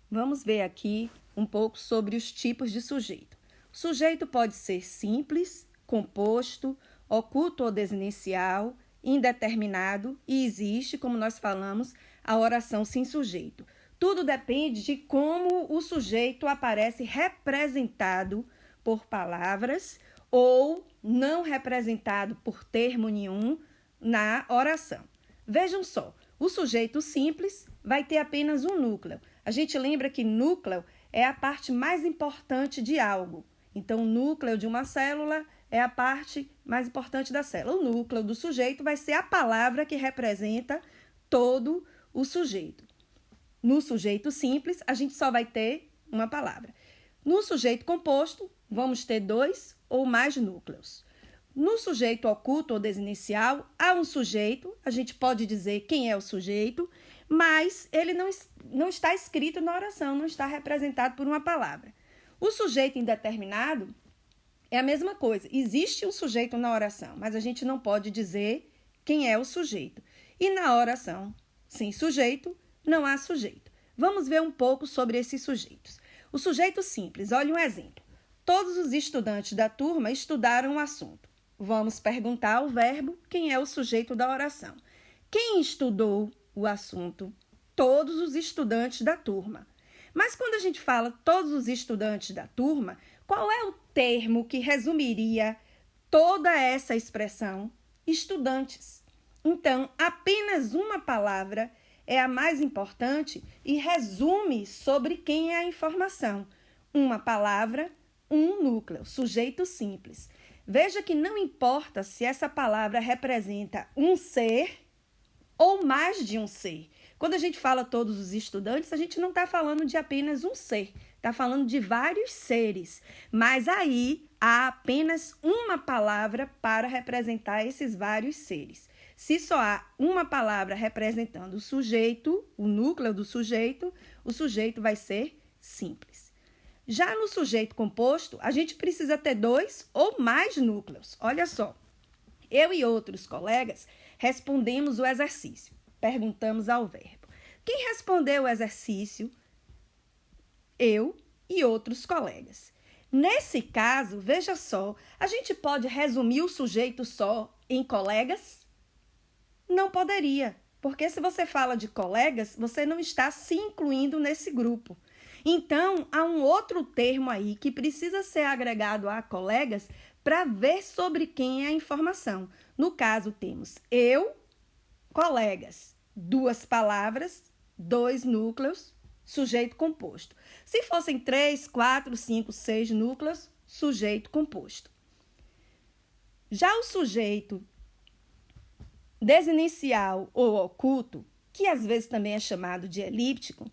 Vamos ver aqui um pouco sobre os tipos de sujeito. O sujeito pode ser simples, composto, oculto ou desinencial, indeterminado e existe, como nós falamos, a oração sem sujeito. Tudo depende de como o sujeito aparece representado por palavras ou não representado por termo nenhum na oração. Vejam só, o sujeito simples vai ter apenas um núcleo. A gente lembra que núcleo é a parte mais importante de algo. Então, o núcleo de uma célula é a parte mais importante da célula. O núcleo do sujeito vai ser a palavra que representa todo o sujeito. No sujeito simples, a gente só vai ter uma palavra. No sujeito composto, vamos ter 2 ou mais núcleos. No sujeito oculto ou desinicial, há um sujeito, a gente pode dizer quem é o sujeito, mas ele não está escrito na oração, não está representado por uma palavra. O sujeito indeterminado é a mesma coisa. Existe um sujeito na oração, mas a gente não pode dizer quem é o sujeito. E na oração sem sujeito, não há sujeito. Vamos ver um pouco sobre esses sujeitos. O sujeito simples, olha um exemplo. Todos os estudantes da turma estudaram o assunto. Vamos perguntar ao verbo quem é o sujeito da oração. Quem estudou o assunto? Todos os estudantes da turma. Mas quando a gente fala todos os estudantes da turma, qual é o termo que resumiria toda essa expressão? Estudantes. Então, apenas uma palavra é a mais importante e resume sobre quem é a informação. Uma palavra, um núcleo, sujeito simples. Veja que não importa se essa palavra representa um ser ou mais de um ser. Quando a gente fala todos os estudantes, a gente não está falando de apenas um ser, está falando de vários seres. Mas aí há apenas uma palavra para representar esses vários seres. Se só há uma palavra representando o sujeito, o núcleo do sujeito, o sujeito vai ser simples. Já no sujeito composto, a gente precisa ter 2 ou mais núcleos. Olha só, eu e outros colegas respondemos o exercício. Perguntamos ao verbo. Quem respondeu o exercício? Eu e outros colegas. Nesse caso, veja só, a gente pode resumir o sujeito só em colegas? Não poderia, porque se você fala de colegas, você não está se incluindo nesse grupo. Então, há um outro termo aí que precisa ser agregado a colegas para ver sobre quem é a informação. No caso, temos eu, colegas, 2 palavras, 2 núcleos, sujeito composto. Se fossem 3, 4, 5, 6 núcleos, sujeito composto. Já o sujeito desinicial ou oculto, que às vezes também é chamado de elíptico,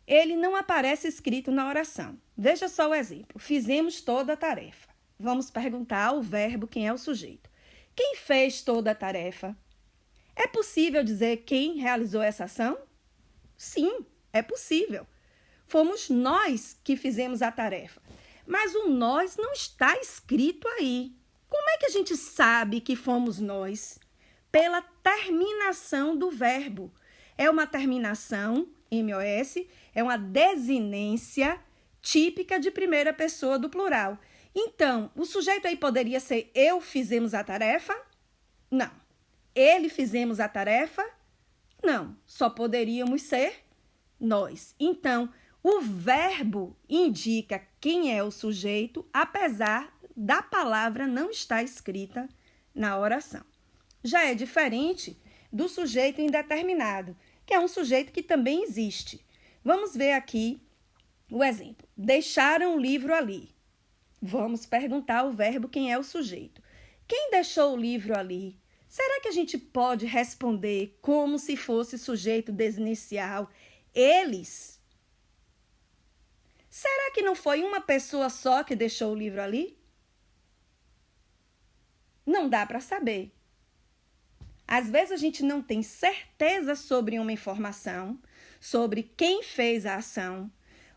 ele não aparece escrito na oração. Veja só o exemplo. Fizemos toda a tarefa. Vamos perguntar ao verbo quem é o sujeito. Quem fez toda a tarefa? É possível dizer quem realizou essa ação? Sim, é possível. Fomos nós que fizemos a tarefa. Mas o nós não está escrito aí. Como é que a gente sabe que fomos nós? Pela terminação do verbo. É uma terminação, MOS, é uma desinência típica de primeira pessoa do plural. Então, o sujeito aí poderia ser eu fizemos a tarefa? Não. Ele fizemos a tarefa? Não. Só poderíamos ser nós. Então, o verbo indica quem é o sujeito, apesar da palavra não estar escrita na oração. Já é diferente do sujeito indeterminado, que é um sujeito que também existe. Vamos ver aqui o exemplo. Deixaram o livro ali. Vamos perguntar ao verbo quem é o sujeito. Quem deixou o livro ali? Será que a gente pode responder como se fosse sujeito desinicial? Eles? Será que não foi uma pessoa só que deixou o livro ali? Não dá para saber. Às vezes a gente não tem certeza sobre uma informação, sobre quem fez a ação,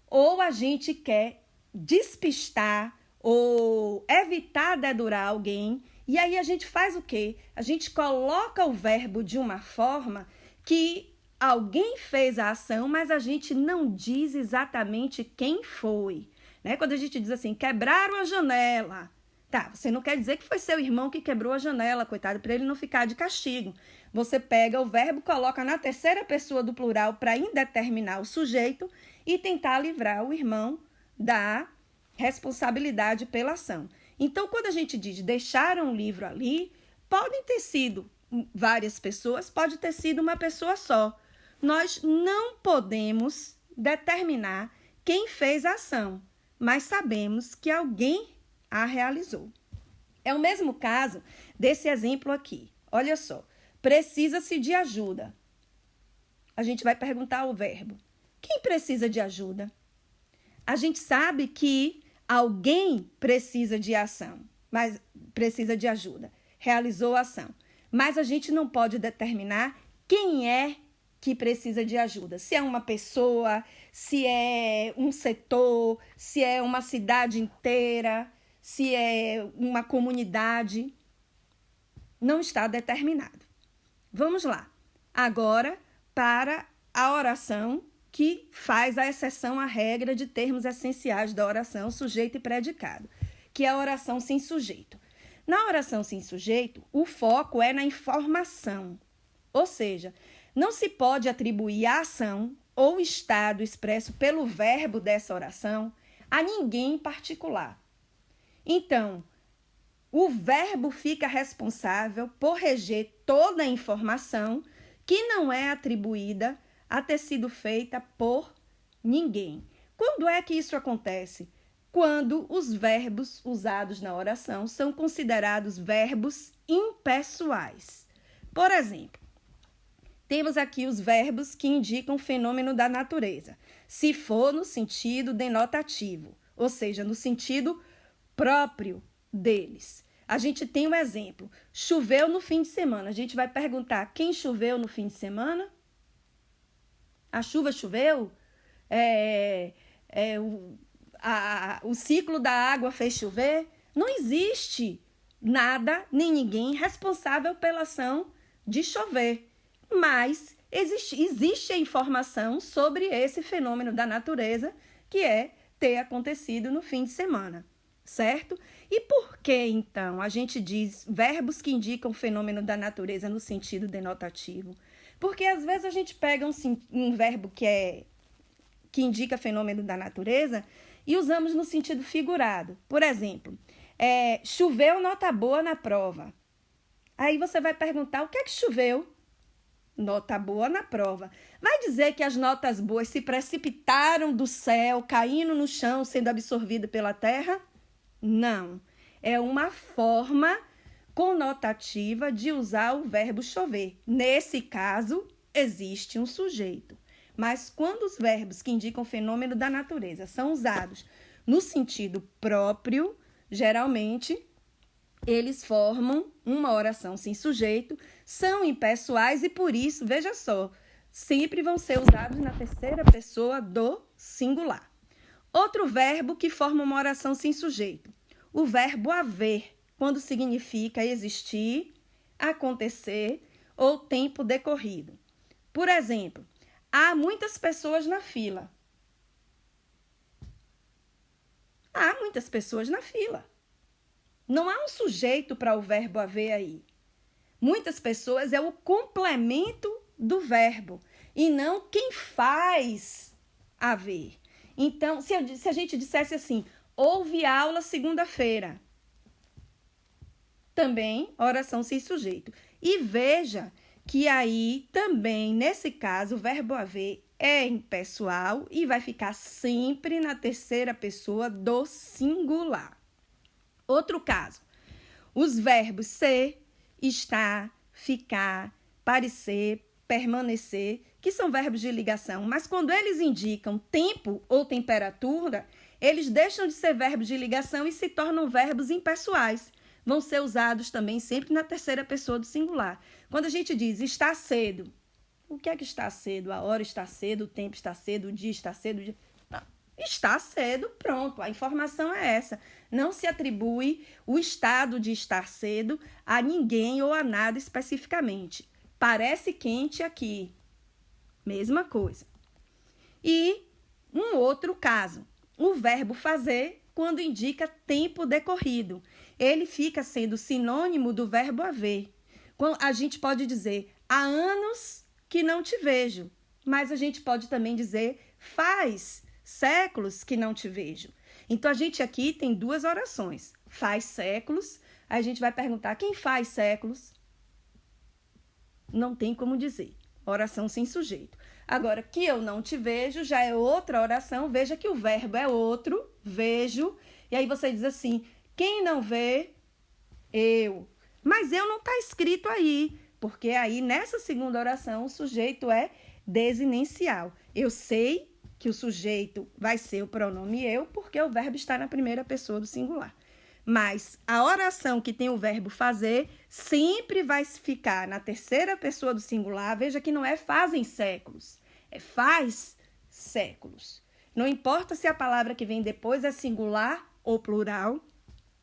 ou a gente quer despistar ou evitar dedurar alguém, e aí a gente faz o quê? A gente coloca o verbo de uma forma que alguém fez a ação, mas a gente não diz exatamente quem foi. Né? Quando a gente diz assim, quebraram a janela. Tá, você não quer dizer que foi seu irmão que quebrou a janela, coitado, para ele não ficar de castigo. Você pega o verbo, coloca na terceira pessoa do plural para indeterminar o sujeito e tentar livrar o irmão da responsabilidade pela ação. Então, quando a gente diz deixaram o livro ali, podem ter sido várias pessoas, pode ter sido uma pessoa só. Nós não podemos determinar quem fez a ação, mas sabemos que alguém a realizou. É o mesmo caso desse exemplo aqui. Olha só, precisa-se de ajuda. A gente vai perguntar o verbo. Quem precisa de ajuda? A gente sabe que alguém precisa de ação, mas precisa de ajuda. Realizou a ação. Mas a gente não pode determinar quem é que precisa de ajuda. Se é uma pessoa, se é um setor, se é uma cidade inteira, se é uma comunidade. Não está determinado. Vamos lá. Agora, para a oração que faz a exceção à regra de termos essenciais da oração, sujeito e predicado, que é a oração sem sujeito. Na oração sem sujeito, o foco é na informação, ou seja, não se pode atribuir a ação ou estado expresso pelo verbo dessa oração a ninguém em particular. Então, o verbo fica responsável por reger toda a informação que não é atribuída a ter sido feita por ninguém. Quando é que isso acontece? Quando os verbos usados na oração são considerados verbos impessoais. Por exemplo, temos aqui os verbos que indicam o fenômeno da natureza. Se for no sentido denotativo, ou seja, no sentido próprio deles. A gente tem um exemplo. Choveu no fim de semana. A gente vai perguntar quem choveu no fim de semana? A chuva choveu? O ciclo da água fez chover? Não existe nada nem ninguém responsável pela ação de chover. Mas existe a informação sobre esse fenômeno da natureza que é ter acontecido no fim de semana, certo? E por que, então, a gente diz verbos que indicam o fenômeno da natureza no sentido denotativo? Porque, às vezes, a gente pega um verbo que indica fenômeno da natureza e usamos no sentido figurado. Por exemplo, choveu nota boa na prova. Aí você vai perguntar, o que é que choveu? Nota boa na prova. Vai dizer que as notas boas se precipitaram do céu, caindo no chão, sendo absorvidas pela terra? Não. É uma forma conotativa de usar o verbo chover. Nesse caso, existe um sujeito. Mas quando os verbos que indicam o fenômeno da natureza são usados no sentido próprio, geralmente eles formam uma oração sem sujeito, são impessoais e por isso, veja só, sempre vão ser usados na terceira pessoa do singular. Outro verbo que forma uma oração sem sujeito, o verbo haver, quando significa existir, acontecer ou tempo decorrido. Por exemplo, há muitas pessoas na fila. Há muitas pessoas na fila. Não há um sujeito para o verbo haver aí. Muitas pessoas é o complemento do verbo e não quem faz haver. Então, se a gente dissesse assim, houve aula segunda-feira, também oração sem sujeito. E veja que aí também, nesse caso, o verbo haver é impessoal e vai ficar sempre na terceira pessoa do singular. Outro caso, os verbos ser, estar, ficar, parecer, permanecer, que são verbos de ligação, mas quando eles indicam tempo ou temperatura, eles deixam de ser verbos de ligação e se tornam verbos impessoais. Vão ser usados também sempre na terceira pessoa do singular. Quando a gente diz está cedo, o que é que está cedo? A hora está cedo, o tempo está cedo, o dia está cedo. Não, está cedo, pronto, a informação é essa. Não se atribui o estado de estar cedo a ninguém ou a nada especificamente. Parece quente aqui. mesma coisa. E um outro caso, o verbo fazer, quando indica tempo decorrido. Ele fica sendo sinônimo do verbo haver. A gente pode dizer, há anos que não te vejo, mas a gente pode também dizer, faz séculos que não te vejo. Então, a gente aqui tem duas orações. Faz séculos, a gente vai perguntar, quem faz séculos? Não tem como dizer. Oração sem sujeito. Agora, que eu não te vejo, já é outra oração. Veja que o verbo é outro, vejo. E aí você diz assim, quem não vê, eu. Mas eu não está escrito aí, porque aí nessa segunda oração o sujeito é desinencial. Eu sei que o sujeito vai ser o pronome eu, porque o verbo está na primeira pessoa do singular. Mas a oração que tem o verbo fazer sempre vai ficar na terceira pessoa do singular. Veja que não é fazem séculos, é faz séculos. Não importa se a palavra que vem depois é singular ou plural,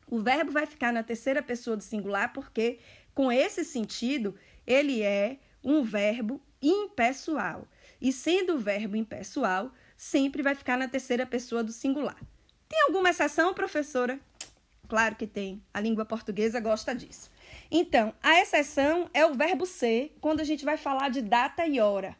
o verbo vai ficar na terceira pessoa do singular porque, com esse sentido, ele é um verbo impessoal. E sendo o verbo impessoal, sempre vai ficar na terceira pessoa do singular. Tem alguma exceção, professora? Claro que tem. A língua portuguesa gosta disso. Então, a exceção é o verbo ser, quando a gente vai falar de data e hora.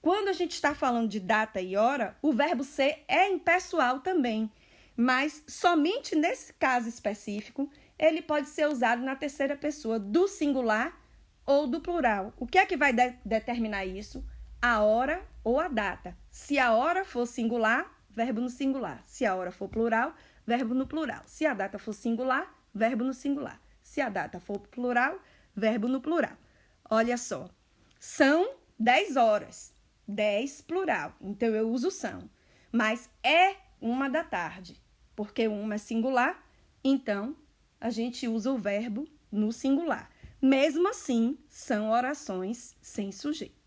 Quando a gente está falando de data e hora, o verbo ser é impessoal também. Mas somente nesse caso específico, ele pode ser usado na terceira pessoa do singular ou do plural. O que é que vai determinar isso? A hora ou a data. Se a hora for singular, verbo no singular. Se a hora for plural, verbo no plural. Se a data for singular, verbo no singular. Se a data for plural, verbo no plural. Olha só, são 10 horas. 10 plural. Então, eu uso são. Mas é 1h, porque 1 é singular, então a gente usa o verbo no singular. Mesmo assim, são orações sem sujeito.